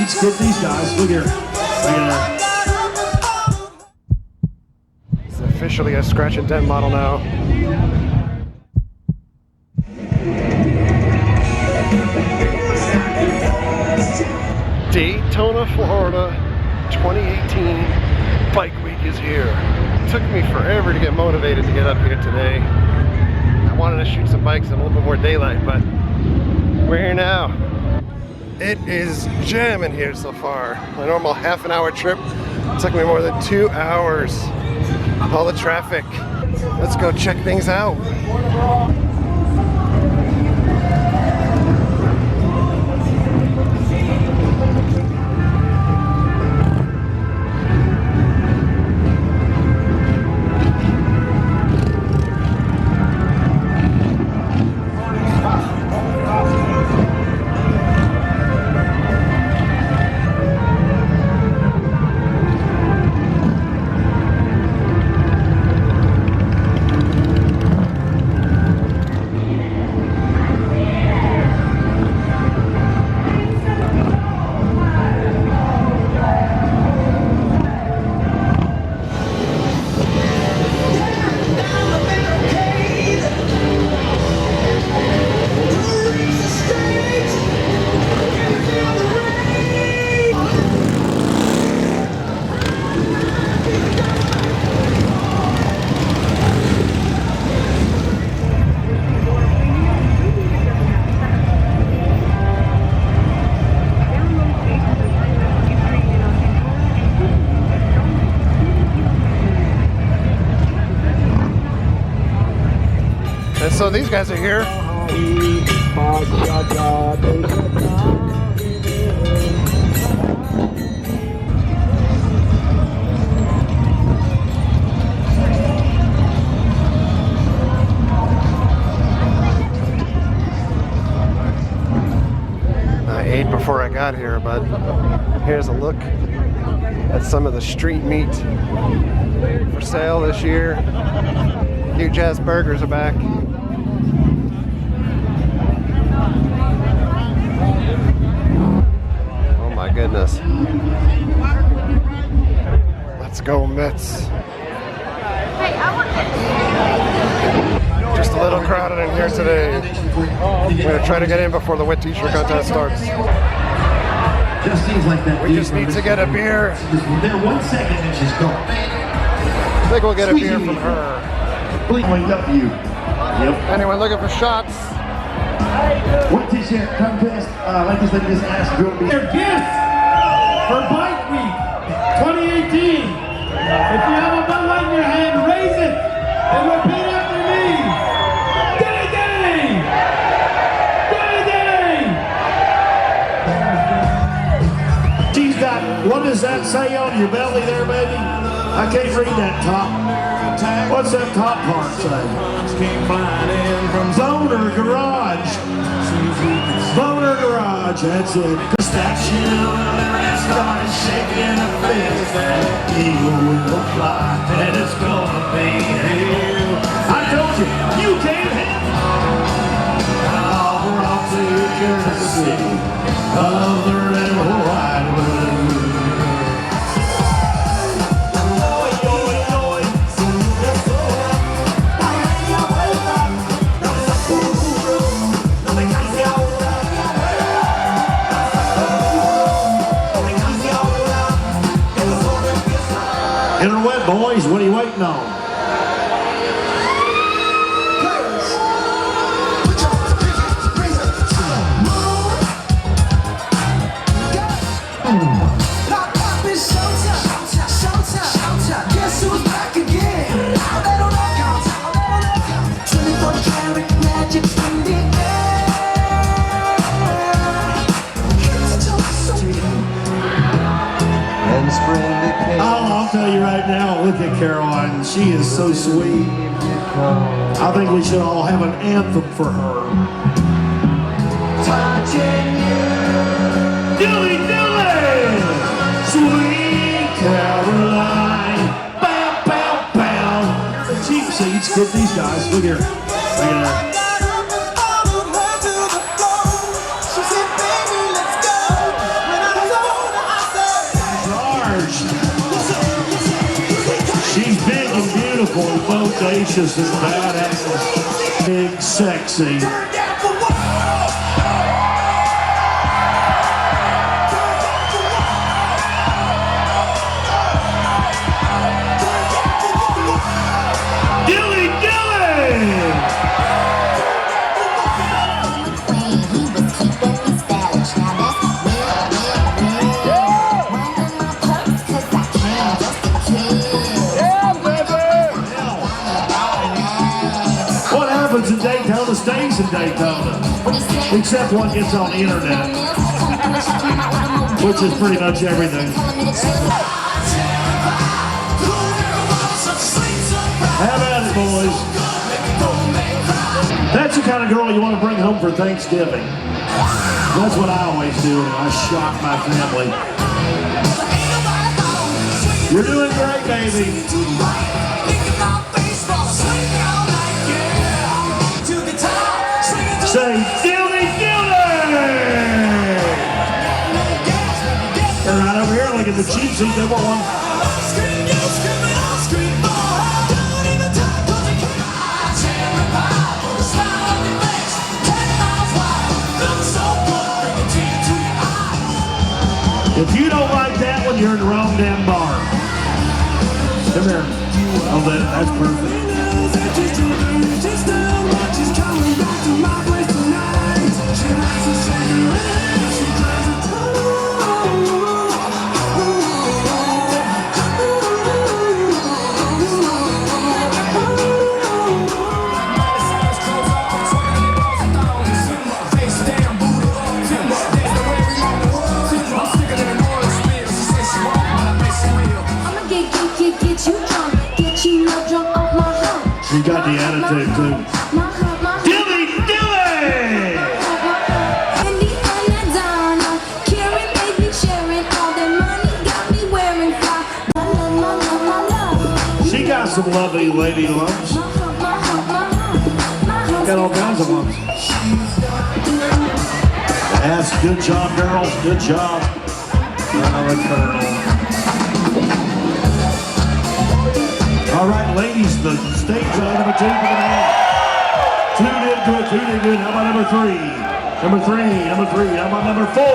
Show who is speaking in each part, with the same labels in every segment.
Speaker 1: seats. Get these guys. Look here. Look at that.
Speaker 2: It's officially a scratch and dent model now. Daytona, Florida, 2018 Bike Week is here. It took me forever to get motivated to get up here today. I wanted to shoot some bikes in a little bit more daylight, but we're here now. It is jamming here so far. My normal half an hour trip took me more than 2 hours. All the traffic. Let's go check things out. And so these guys are here. I ate before I got here, but here's a look at some of the street meat for sale this year. New Jazz Burgers are back. Oh my goodness. Let's go Mets. Just a little crowded in here today. I'm going to try to get in before the wet t-shirt contest starts. We just need to get a beer.
Speaker 1: There 1 second and she's gone.
Speaker 2: I think we'll get a beer from her. Anyone looking for shots?
Speaker 1: What t-shirt contest? Like this lady just asked, girl,
Speaker 3: Their gift for Bike Week 2018. If you have a Bud Light in your hand, raise it and repeat after me. Day day! Day day!
Speaker 1: she's got, what does that say on your belly there, baby? I can't read that top. What's that top part say? Boner Garage. Boner Garage, that's it. Statue started shaking a fist. That eagle will fly, and it's gonna be here. I told you, you can't have it. Now we're off to Jersey City, of the red and white balloon. Interweb boys, what are you waiting on? I'll tell you right now, look at Caroline. She is so sweet. I think we should all have an anthem for her. Dilly dilly! Sweet Caroline. Bow, bow, bow. Cheap seats. Get these guys. Look here. Look at that. boy, bodacious and badass. Big, sexy. In Daytona stays in Daytona, except one gets on the internet, which is pretty much everything. Have at it, boys. That's the kind of girl you want to bring home for Thanksgiving. That's what I always do when I shock my family. You're doing great, baby. Say, Dilly, Dilly! They're right over here, look at the cheap seat, number one. If you don't like that one, you're in the wrong damn bar. Come here. Oh, that's perfect. She got the attitude too. Dilly, Dilly! She got some lovely lady lumps. Got all kinds of lumps. That's good job, girls. Good job. Another turtle. All right, ladies, the stage number 2 for the man. 2 did good, 2 did good. How about number 3? Number 3, number 3. How about number 4?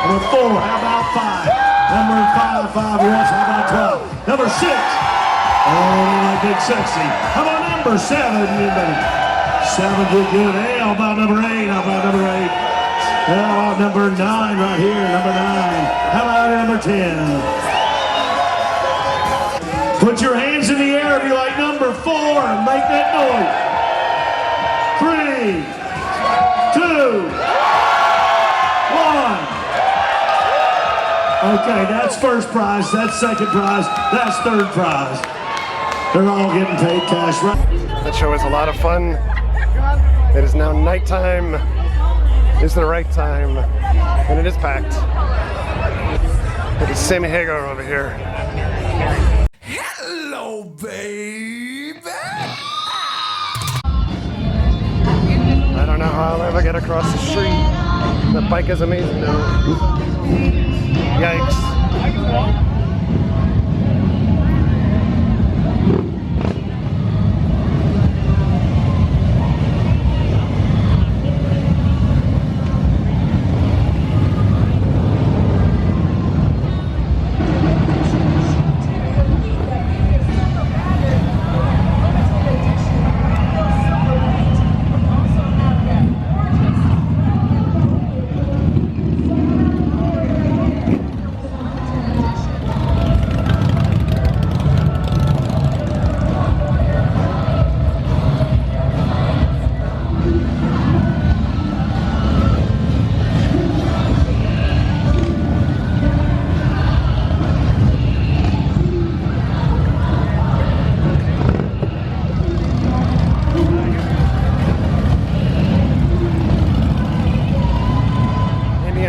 Speaker 1: Number 4, how about 5? Number 5 yes. How about 12? Number 6. Oh, big sexy. How about number 7? 7 did good. Hey, how about number 8? How about number 8? How about number 9 right here? Number 9. How about number 10? Put your hands in the air if you like number 4 and make that noise. 3, 2, 1. Okay, that's first prize, that's second prize, that's third prize. They're all getting paid cash, right?
Speaker 2: That show was a lot of fun. It is now nighttime. It's the right time, and it is packed. Look at Sammy Hagar over here.
Speaker 4: Hello, baby!
Speaker 2: I don't know how I'll ever get across the street. The bike is amazing though. Yikes.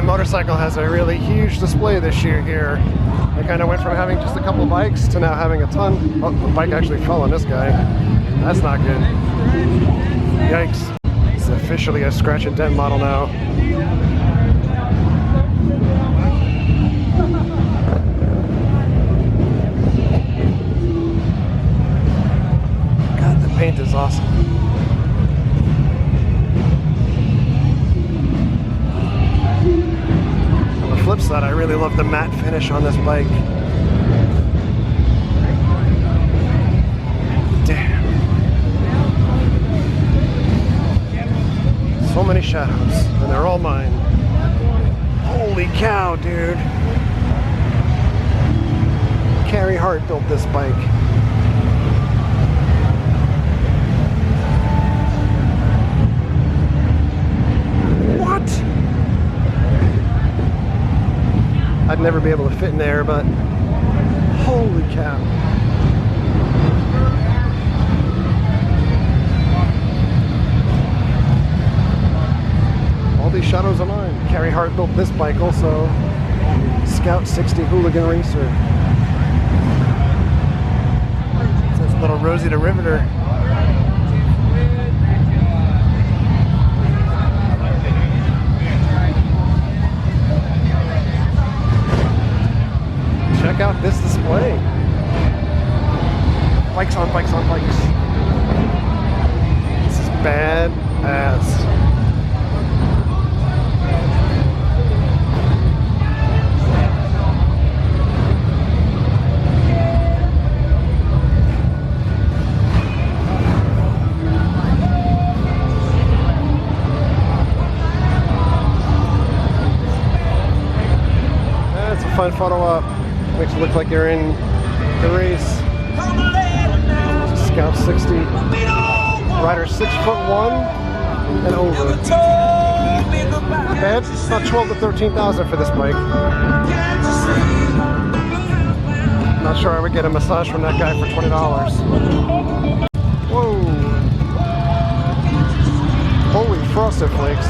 Speaker 2: Motorcycle has a really huge display this year here. They kind of went from having just a couple bikes to now having a ton. Oh, the bike actually fell on this guy. That's not good. Yikes. It's officially a scratch and dent model now. really love the matte finish on this bike. Damn. So many shadows, and they're all mine. Holy cow, dude. Carrie Hart built this bike. What? I'd never be able to fit in there, but holy cow. All these shadows are mine. Carrie Hart built this bike also. Scout 60 Hooligan Racer. It's a little Rosie the Riveter. Check out this display. Bikes on bikes on bikes. This is badass. That's a fun photo op. Makes it look like you're in the race. Scout 60. Rider 6'1" and over. Not bad. It's about 12 to 13,000 for this bike. Not sure I would get a massage from that guy for $20. Whoa! Holy frosted flakes!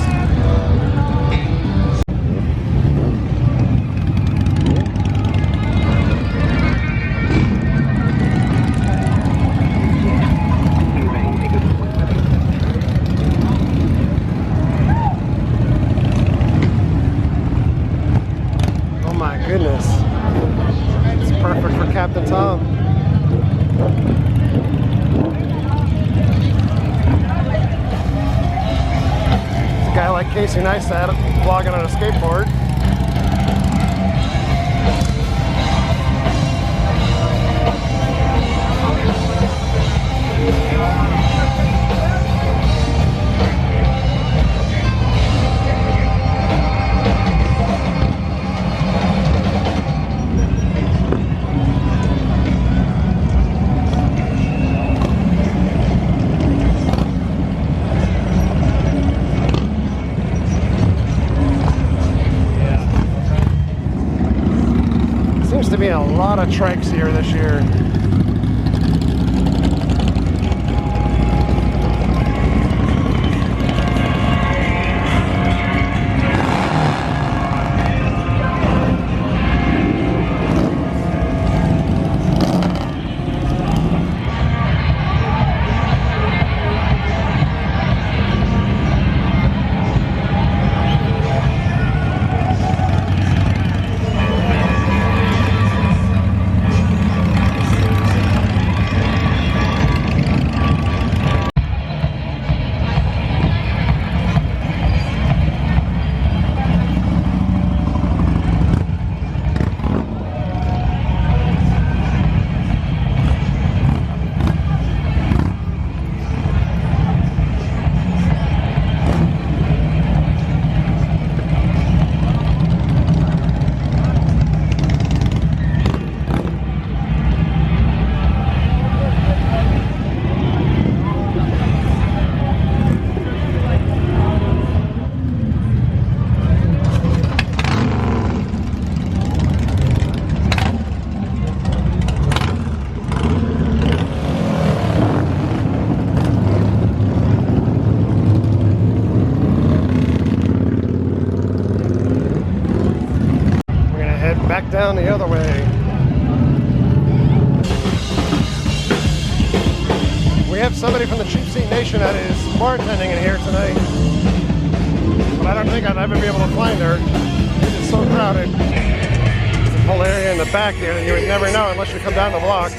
Speaker 2: Goodness, it's perfect for Captain Tom. It's a guy like Casey Neistat vlogging on a skateboard. To be a lot of trikes here this year. Back down the other way. We have somebody from the Cheap Seat Nation that is bartending in here tonight, but I don't think I'd ever be able to find her. It's so crowded. There's a whole area in the back here that you would never know unless you come down the block.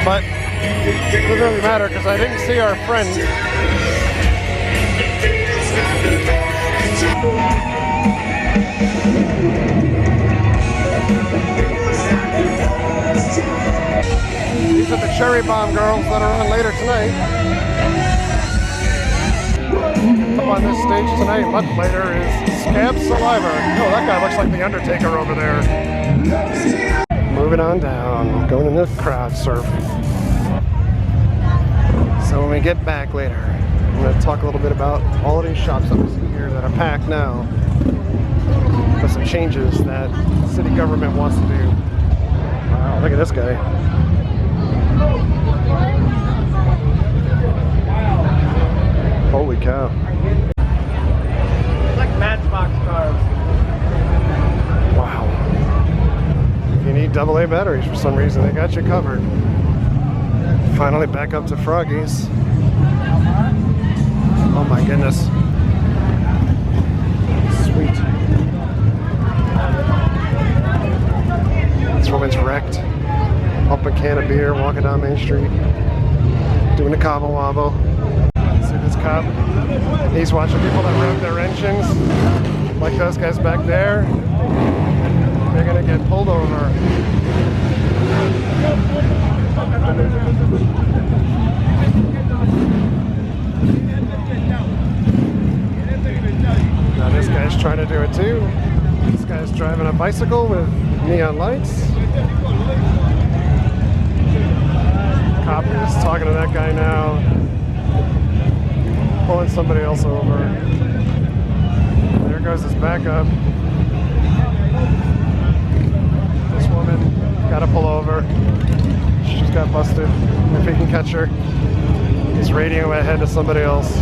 Speaker 2: But it doesn't really matter because I didn't see our friend. Cherry Bomb Girls that are on later tonight. Up on this stage tonight, much later, is Scab Saliva. Oh, that guy looks like the Undertaker over there. Moving on down, going in the crowd surf. So when we get back later, I'm going to talk a little bit about all of these shops that we see here that are packed now. For some changes that city government wants to do. Wow, look at this guy. Holy cow.
Speaker 3: Like Matchbox cars.
Speaker 2: Wow. If you need AA batteries for some reason, they got you covered. Finally back up to Froggy's. Oh my goodness. Sweet. This woman's wrecked. Up a can of beer, walking down Main Street. Doing the cabo wabo. See this cop? He's watching people that rev their engines. Like those guys back there. They're gonna get pulled over. Now this guy's trying to do it too. This guy's driving a bicycle with neon lights. Cop is talking to that guy now. Pulling somebody else over. There goes his backup. This woman got to pull over. She just got busted. If he can catch her, he's radioing ahead to somebody else.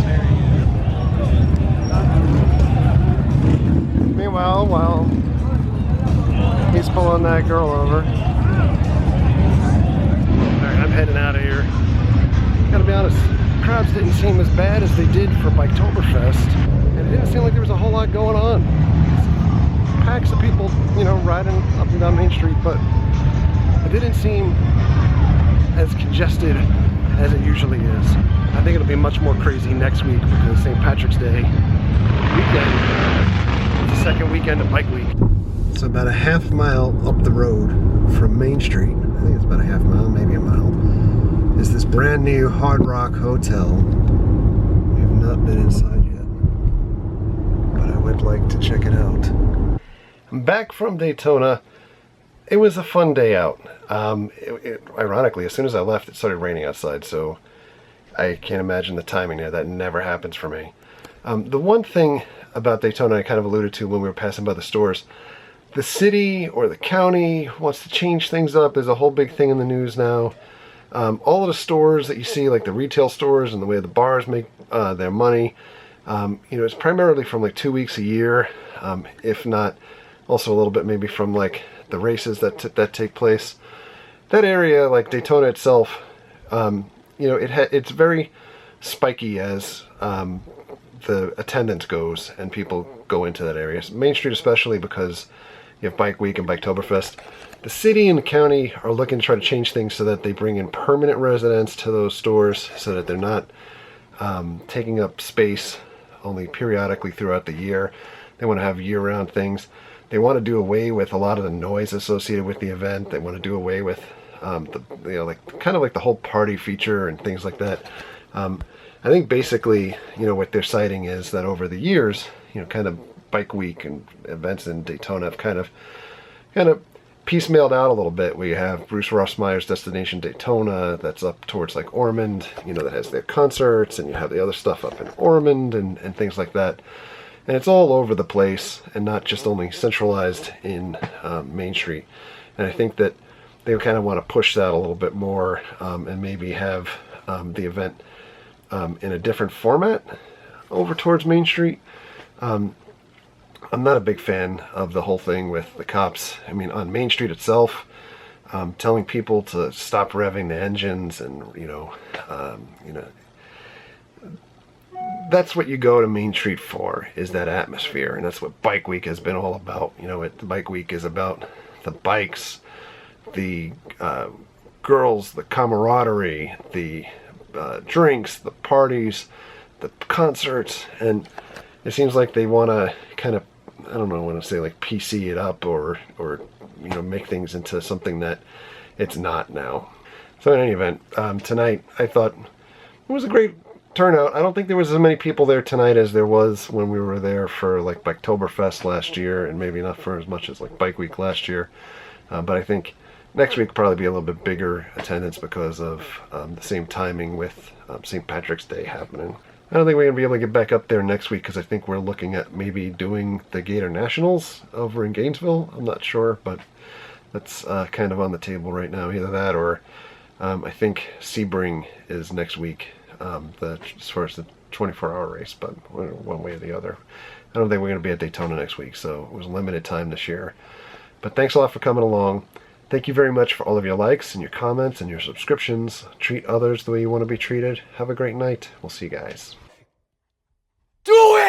Speaker 2: Meanwhile, while he's pulling that girl over. Alright, I'm heading out of here. Gotta be honest, crowds didn't seem as bad as they did for Biketoberfest. And it didn't seem like there was a whole lot going on. Packs of people, you know, riding up and down Main Street, but it didn't seem as congested as it usually is. I think it'll be much more crazy next week because St. Patrick's Day weekend. It's the second weekend of Bike Week. So about a half mile up the road from Main Street, I think it's about a half mile, maybe a mile, is this brand new Hard Rock Hotel. We have not been inside yet, but I would like to check it out. I'm back from Daytona. It was a fun day out. Ironically, as soon as I left, it started raining outside, so I can't imagine the timing there. That never happens for me. The one thing about Daytona I kind of alluded to when we were passing by the stores, the city or the county wants to change things up. There's a whole big thing in the news now. All of the stores that you see, like the retail stores and the way the bars make their money, you know, it's primarily from like 2 weeks a year, if not also a little bit maybe from like the races that take place. That area, like Daytona itself, you know, it's very spiky as the attendance goes and people go into that area. Main Street especially, because you have Bike Week and Biketoberfest. The city and the county are looking to try to change things so that they bring in permanent residents to those stores so that they're not taking up space only periodically throughout the year. They want to have year-round things. They want to do away with a lot of the noise associated with the event. They want to do away with the, you know, like kind of like the whole party feature and things like that. I think basically, you know, what they're citing is that over the years, you know, kind of Bike Week and events in Daytona have kind of piecemealed out a little bit. We have Bruce Rossmeyer's Destination Daytona that's up towards like Ormond, you know, that has their concerts, and you have the other stuff up in Ormond and things like that. And it's all over the place and not just only centralized in Main Street. And I think that they kind of want to push that a little bit more and maybe have the event in a different format over towards Main Street. I'm not a big fan of the whole thing with the cops. I mean, on Main Street itself, telling people to stop revving the engines, and you know, that's what you go to Main Street for, is that atmosphere, and that's what Bike Week has been all about. You know, Bike Week is about the bikes, the girls, the camaraderie, the drinks, the parties, the concerts, and it seems like they want to kind of, I don't know, I want to say like PC it up or you know, make things into something that it's not now. So in any event, tonight I thought it was a great turnout. I don't think there was as many people there tonight as there was when we were there for like Biketoberfest last year, and maybe not for as much as like Bike Week last year. But I think next week will probably be a little bit bigger attendance because of the same timing with St. Patrick's Day happening. I don't think we're going to be able to get back up there next week because I think we're looking at maybe doing the Gator Nationals over in Gainesville. I'm not sure, but that's kind of on the table right now. Either that or I think Sebring is next week, as far as the 24-hour race, but one way or the other. I don't think we're going to be at Daytona next week, so it was limited time this year. But thanks a lot for coming along. Thank you very much for all of your likes and your comments and your subscriptions. Treat others the way you want to be treated. Have a great night. We'll see you guys.
Speaker 4: Do it!